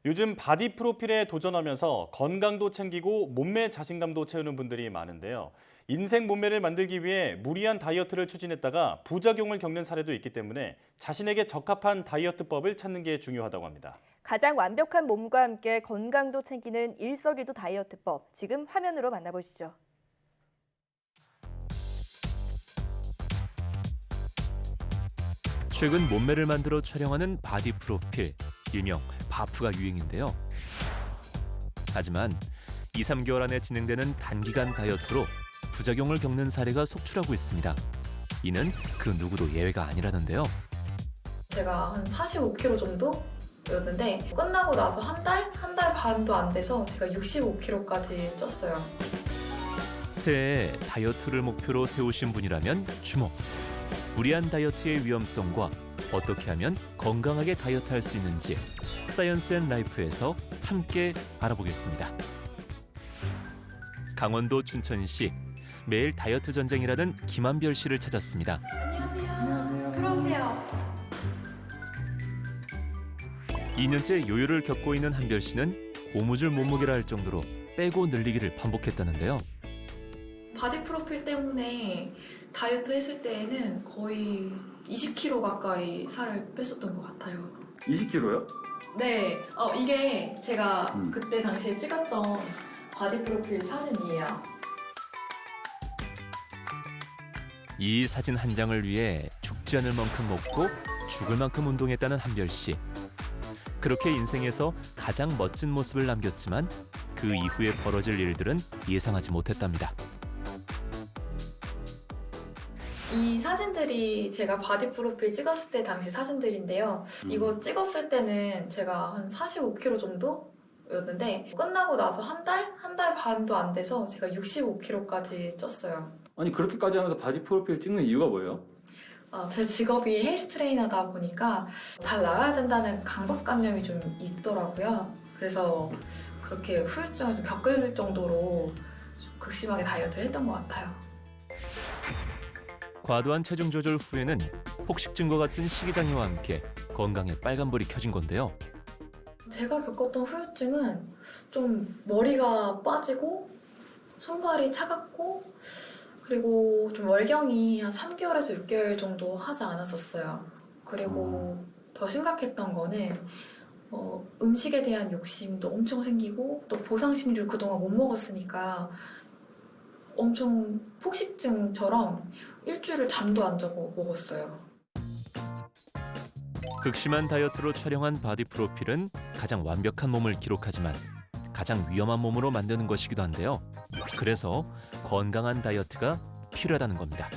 요즘 바디 프로필에 도전하면서 건강도 챙기고 몸매 자신감도 채우는 분들이 많은데요. 인생 몸매를 만들기 위해 무리한 다이어트를 추진했다가 부작용을 겪는 사례도 있기 때문에 자신에게 적합한 다이어트법을 찾는 게 중요하다고 합니다. 가장 완벽한 몸과 함께 건강도 챙기는 일석이조 다이어트법, 지금 화면으로 만나보시죠. 최근 몸매를 만들어 촬영하는 바디 프로필, 일명 바프가 유행인데요. 하지만 2, 3개월 안에 진행되는 단기간 다이어트로 부작용을 겪는 사례가 속출하고 있습니다. 이는 그 누구도 예외가 아니라는데요. 제가 한 45kg 정도였는데 끝나고 나서 한 달 반도 안 돼서 제가 65kg까지 쪘어요. 새해에 다이어트를 목표로 세우신 분이라면 주목! 무리한 다이어트의 위험성과 어떻게 하면 건강하게 다이어트할 수 있는지 사이언스 앤 라이프에서 함께 알아보겠습니다. 강원도 춘천시 매일 다이어트 전쟁이라는 김한별 씨를 찾았습니다. 안녕하세요. 들어오세요. 2년째 요요를 겪고 있는 한별 씨는 고무줄 몸무게라 할 정도로 빼고 늘리기를 반복했다는데요. 바디 프로필 때문에 다이어트 했을 때에는 거의 20kg 가까이 살을 뺐었던 것 같아요. 20kg요? 네, 이게 제가 그때 당시에 찍었던 바디 프로필 사진이에요. 이 사진 한 장을 위해 죽지 않을 만큼 먹고 죽을 만큼 운동했다는 한별 씨. 그렇게 인생에서 가장 멋진 모습을 남겼지만 그 이후에 벌어질 일들은 예상하지 못했답니다. 이 사진들이 제가 바디 프로필 찍었을 때 당시 사진들인데요. 이거 찍었을 때는 제가 한 45kg 정도였는데 끝나고 나서 한 달 반도 안 돼서 제가 65kg까지 쪘어요. 아니 그렇게까지 하면서 바디 프로필 찍는 이유가 뭐예요? 제 직업이 헬스 트레이너다 보니까 잘 나와야 된다는 강박관념이 좀 있더라고요. 그래서 그렇게 후유증을 좀 겪을 정도로 좀 극심하게 다이어트를 했던 것 같아요. 과도한 체중 조절 후에는 폭식증과 같은 식이장애와 함께 건강에 빨간불이 켜진 건데요. 제가 겪었던 후유증은 좀 머리가 빠지고 손발이 차갑고 그리고 좀 월경이 한 3개월에서 6개월 정도 하지 않았었어요. 그리고 더 심각했던 거는 음식에 대한 욕심도 엄청 생기고 또 보상식물 그동안 못 먹었으니까 엄청 폭식증처럼 일주일을 잠도 안 자고 먹었어요. 극심한 다이어트로 촬영한 바디 프로필은 가장 완벽한 몸을 기록하지만 가장 위험한 몸으로 만드는 것이기도 한데요. 그래서 건강한 다이어트가 필요하다는 겁니다.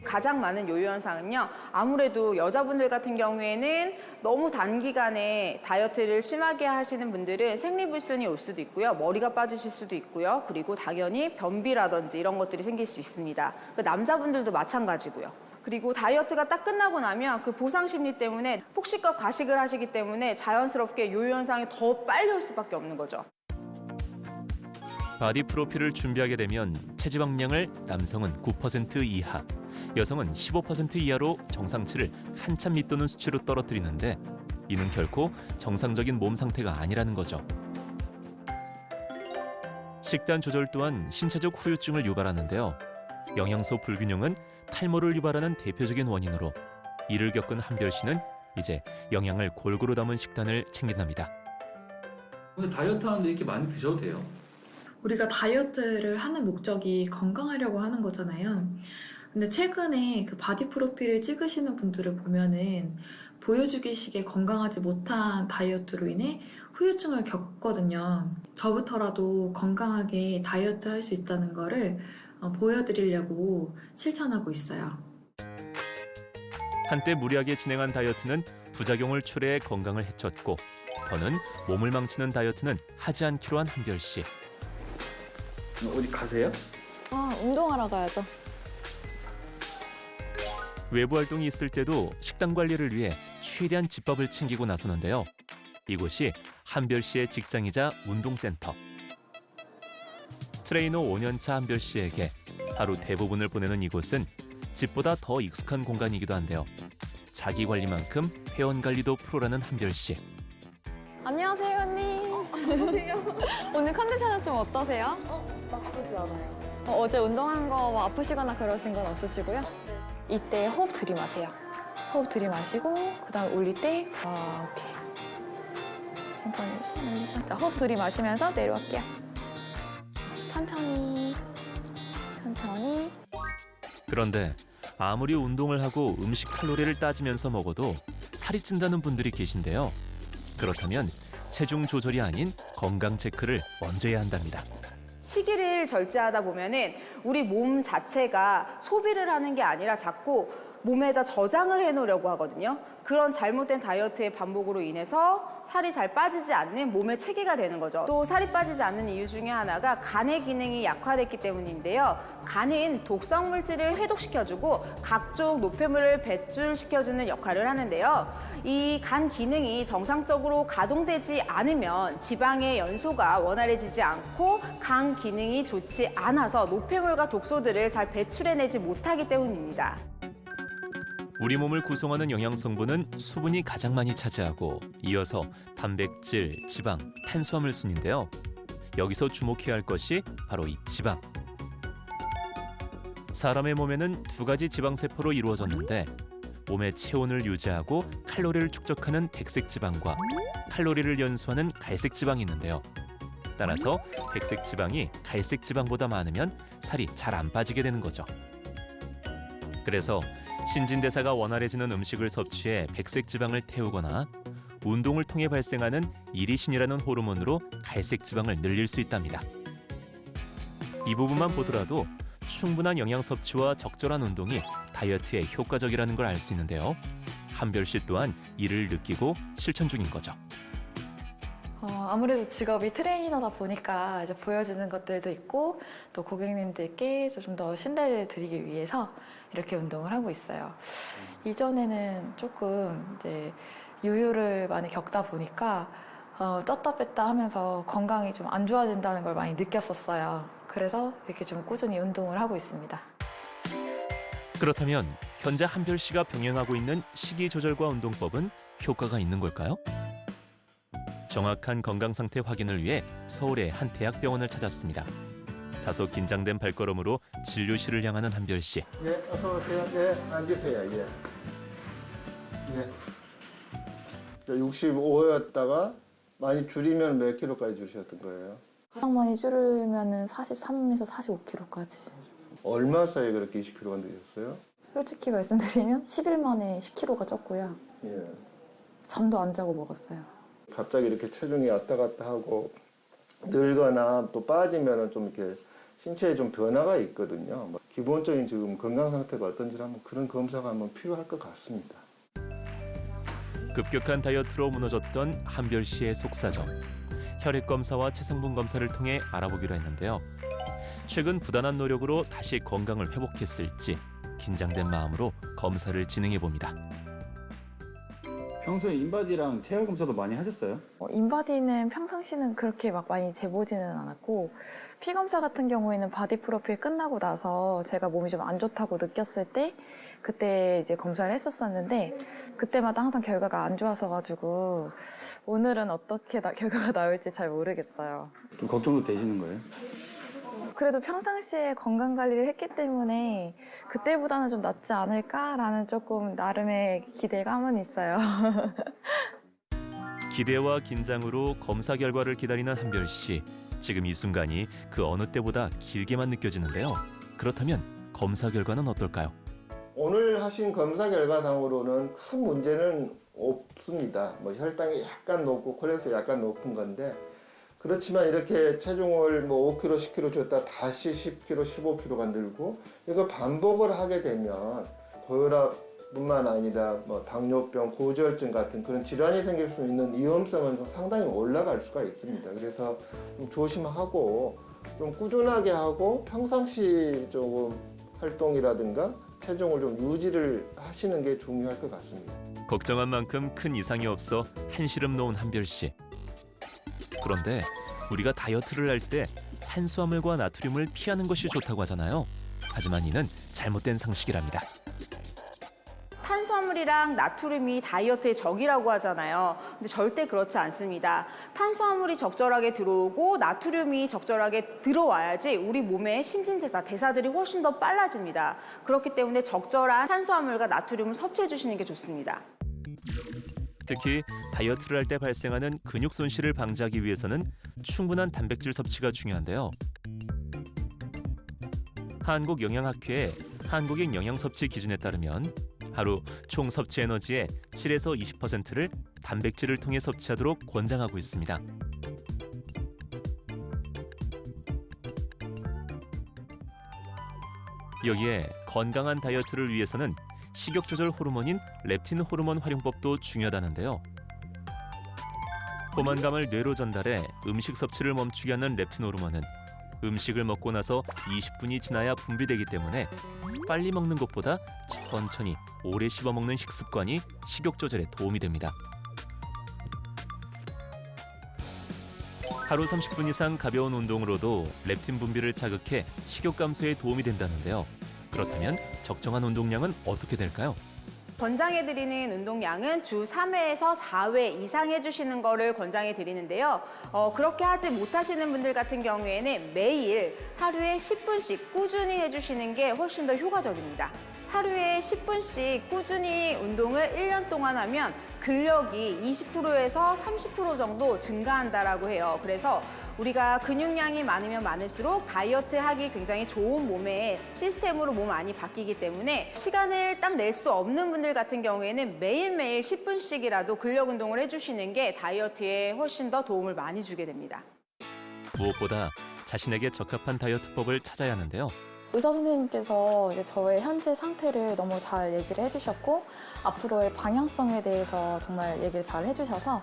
가장 많은 요요 현상은요. 아무래도 여자분들 같은 경우에는 너무 단기간에 다이어트를 심하게 하시는 분들은 생리불순이 올 수도 있고요. 머리가 빠지실 수도 있고요. 그리고 당연히 변비라든지 이런 것들이 생길 수 있습니다. 남자분들도 마찬가지고요. 그리고 다이어트가 딱 끝나고 나면 그 보상 심리 때문에 폭식과 과식을 하시기 때문에 자연스럽게 요요 현상이 더 빨리 올 수밖에 없는 거죠. 바디 프로필을 준비하게 되면 체지방량을 남성은 9% 이하, 여성은 15% 이하로 정상치를 한참 밑도는 수치로 떨어뜨리는데 이는 결코 정상적인 몸 상태가 아니라는 거죠. 식단 조절 또한 신체적 후유증을 유발하는데요. 영양소 불균형은 탈모를 유발하는 대표적인 원인으로 이를 겪은 한별 씨는 이제 영양을 골고루 담은 식단을 챙긴답니다. 근데 다이어트 하는데 이렇게 많이 드셔도 돼요? 우리가 다이어트를 하는 목적이 건강하려고 하는 거잖아요. 근데 최근에 그 바디 프로필을 찍으시는 분들을 보면은 보여주기식의 건강하지 못한 다이어트로 인해 후유증을 겪거든요. 저부터라도 건강하게 다이어트 할 수 있다는 거를 보여드리려고 실천하고 있어요. 한때 무리하게 진행한 다이어트는 부작용을 초래해 건강을 해쳤고 더는 몸을 망치는 다이어트는 하지 않기로 한 한별 씨. 어디 가세요? 운동하러 가야죠. 외부 활동이 있을 때도 식단 관리를 위해 최대한 집밥을 챙기고 나서는데요. 이곳이 한별 씨의 직장이자 운동센터. 트레이너 5년차 한별 씨에게 하루 대부분을 보내는 이곳은 집보다 더 익숙한 공간이기도 한데요. 자기 관리만큼 회원 관리도 프로라는 한별 씨. 안녕하세요, 언니. 안녕하세요. 오늘 컨디션은 좀 어떠세요? 나쁘지 않아요. 어제 운동한 거 뭐 아프시거나 그러신 건 없으시고요? 이때 호흡 들이마세요. 호흡 들이마시고 그다음 올릴 때 오케이. 천천히 숨 올리죠. 자, 호흡 들이마시면서 내려갈게요. 천천히. 천천히. 그런데 아무리 운동을 하고 음식 칼로리를 따지면서 먹어도 살이 찐다는 분들이 계신데요. 그렇다면 체중 조절이 아닌 건강 체크를 먼저 해야 한답니다. 시기를 절제하다 보면은 우리 몸 자체가 소비를 하는 게 아니라 자꾸 몸에다 저장을 해놓으려고 하거든요. 그런 잘못된 다이어트의 반복으로 인해서 살이 잘 빠지지 않는 몸의 체계가 되는 거죠. 또 살이 빠지지 않는 이유 중에 하나가 간의 기능이 약화됐기 때문인데요. 간은 독성 물질을 해독시켜주고 각종 노폐물을 배출시켜주는 역할을 하는데요. 이 간 기능이 정상적으로 가동되지 않으면 지방의 연소가 원활해지지 않고 간 기능이 좋지 않아서 노폐물과 독소들을 잘 배출해내지 못하기 때문입니다. 우리 몸을 구성하는 영양 성분은 수분이 가장 많이 차지하고 이어서 단백질, 지방, 탄수화물 순인데요. 여기서 주목해야 할 것이 바로 이 지방. 사람의 몸에는 두 가지 지방 세포로 이루어졌는데 몸의 체온을 유지하고 칼로리를 축적하는 백색 지방과 칼로리를 연소하는 갈색 지방이 있는데요. 따라서 백색 지방이 갈색 지방보다 많으면 살이 잘 안 빠지게 되는 거죠. 그래서 신진대사가 원활해지는 음식을 섭취해 백색 지방을 태우거나 운동을 통해 발생하는 이리신이라는 호르몬으로 갈색 지방을 늘릴 수 있답니다. 이 부분만 보더라도 충분한 영양 섭취와 적절한 운동이 다이어트에 효과적이라는 걸 알 수 있는데요. 한별 씨 또한 이를 느끼고 실천 중인 거죠. 아무래도 직업이 트레이너다 보니까 이제 보여지는 것들도 있고 또 고객님들께 좀 더 신뢰를 드리기 위해서 이렇게 운동을 하고 있어요. 이전에는 조금 이제 요요를 많이 겪다 보니까 쪘다 뺐다 하면서 건강이 좀 안 좋아진다는 걸 많이 느꼈었어요. 그래서 이렇게 좀 꾸준히 운동을 하고 있습니다. 그렇다면 현재 한별 씨가 병행하고 있는 식이 조절과 운동법은 효과가 있는 걸까요? 정확한 건강 상태 확인을 위해 서울의 한 대학병원을 찾았습니다. 다소 긴장된 발걸음으로 진료실을 향하는 한별 씨. 예, 어서 오세요. 예, 앉으세요. 예. 예. 65였다가 많이 줄이면 몇 킬로까지 줄으셨던 거예요? 가장 많이 줄으면 43에서 45kg까지. 얼마 사이에 그렇게 20kg가 늘으셨어요? 솔직히 말씀드리면 10일 만에 10kg가 쪘고요. 예. 잠도 안 자고 먹었어요. 갑자기 이렇게 체중이 왔다 갔다 하고 늘거나 또 빠지면은 좀 이렇게 신체에 좀 변화가 있거든요. 뭐 기본적인 지금 건강 상태가 어떤지 한번 그런 검사가 한번 필요할 것 같습니다. 급격한 다이어트로 무너졌던 한별 씨의 속사정. 혈액 검사와 체성분 검사를 통해 알아보기로 했는데요. 최근 부단한 노력으로 다시 건강을 회복했을지 긴장된 마음으로 검사를 진행해 봅니다. 평소에 인바디랑 체열 검사도 많이 하셨어요? 인바디는 평상시는 그렇게 막 많이 재보지는 않았고 피 검사 같은 경우에는 바디 프로필 끝나고 나서 제가 몸이 좀 안 좋다고 느꼈을 때 그때 이제 검사를 했었었는데 그때마다 항상 결과가 안 좋아서 가지고 오늘은 어떻게 결과가 나올지 잘 모르겠어요. 좀 걱정도 되시는 거예요? 그래도 평상시에 건강 관리를 했기 때문에 그때보다는 좀 낫지 않을까라는 조금 나름의 기대감은 있어요. 기대와 긴장으로 검사 결과를 기다리는 한별 씨. 지금 이 순간이 그 어느 때보다 길게만 느껴지는데요. 그렇다면 검사 결과는 어떨까요? 오늘 하신 검사 결과상으로는 큰 문제는 없습니다. 뭐 혈당이 약간 높고 콜레스테롤이 약간 높은 건데 그렇지만 이렇게 체중을 뭐 5kg, 10kg 줬다 다시 10kg, 15kg가 늘고 이걸 반복을 하게 되면 고혈압뿐만 아니라 뭐 당뇨병, 고지혈증 같은 그런 질환이 생길 수 있는 위험성은 좀 상당히 올라갈 수가 있습니다. 그래서 좀 조심하고 좀 꾸준하게 하고 평상시 조금 활동이라든가 체중을 좀 유지를 하시는 게 중요할 것 같습니다. 걱정한 만큼 큰 이상이 없어 한시름 놓은 한별 씨. 그런데 우리가 다이어트를 할 때 탄수화물과 나트륨을 피하는 것이 좋다고 하잖아요. 하지만 이는 잘못된 상식이랍니다. 탄수화물이랑 나트륨이 다이어트의 적이라고 하잖아요. 근데 절대 그렇지 않습니다. 탄수화물이 적절하게 들어오고 나트륨이 적절하게 들어와야지 우리 몸의 신진대사, 대사들이 훨씬 더 빨라집니다. 그렇기 때문에 적절한 탄수화물과 나트륨을 섭취해 주시는 게 좋습니다. 특히 다이어트를 할 때 발생하는 근육 손실을 방지하기 위해서는 충분한 단백질 섭취가 중요한데요. 한국영양학회의 한국인 영양섭취 기준에 따르면 하루 총 섭취 에너지의 7에서 20%를 단백질을 통해 섭취하도록 권장하고 있습니다. 여기에 건강한 다이어트를 위해서는 식욕 조절 호르몬인 렙틴 호르몬 활용법도 중요하다는데요. 포만감을 뇌로 전달해 음식 섭취를 멈추게 하는 렙틴 호르몬은 음식을 먹고 나서 20분이 지나야 분비되기 때문에 빨리 먹는 것보다 천천히 오래 씹어 먹는 식습관이 식욕 조절에 도움이 됩니다. 하루 30분 이상 가벼운 운동으로도 렙틴 분비를 자극해 식욕 감소에 도움이 된다는데요. 그렇다면 적정한 운동량은 어떻게 될까요? 권장해드리는 운동량은 주 3회에서 4회 이상 해주시는 거를 권장해드리는데요. 그렇게 하지 못하시는 분들 같은 경우에는 매일 하루에 10분씩 꾸준히 해주시는 게 훨씬 더 효과적입니다. 하루에 10분씩 꾸준히 운동을 1년 동안 하면 근력이 20%에서 30% 정도 증가한다라고 해요. 그래서 우리가 근육량이 많으면 많을수록 다이어트 하기 굉장히 좋은 몸의 시스템으로 몸 안이 바뀌기 때문에 시간을 딱 낼 수 없는 분들 같은 경우에는 매일매일 10분씩이라도 근력 운동을 해주시는 게 다이어트에 훨씬 더 도움을 많이 주게 됩니다. 무엇보다 자신에게 적합한 다이어트법을 찾아야 하는데요. 의사 선생님께서 이제 저의 현재 상태를 너무 잘 얘기를 해주셨고 앞으로의 방향성에 대해서 정말 얘기를 잘 해주셔서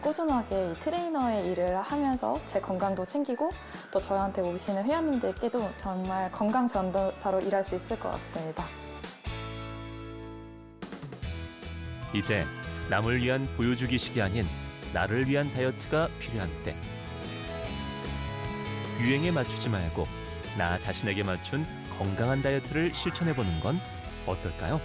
꾸준하게 이 트레이너의 일을 하면서 제 건강도 챙기고 또 저한테 오시는 회원님들께도 정말 건강 전도사로 일할 수 있을 것 같습니다. 이제 남을 위한 보여주기식이 아닌 나를 위한 다이어트가 필요한 때. 유행에 맞추지 말고 나 자신에게 맞춘 건강한 다이어트를 실천해보는 건 어떨까요?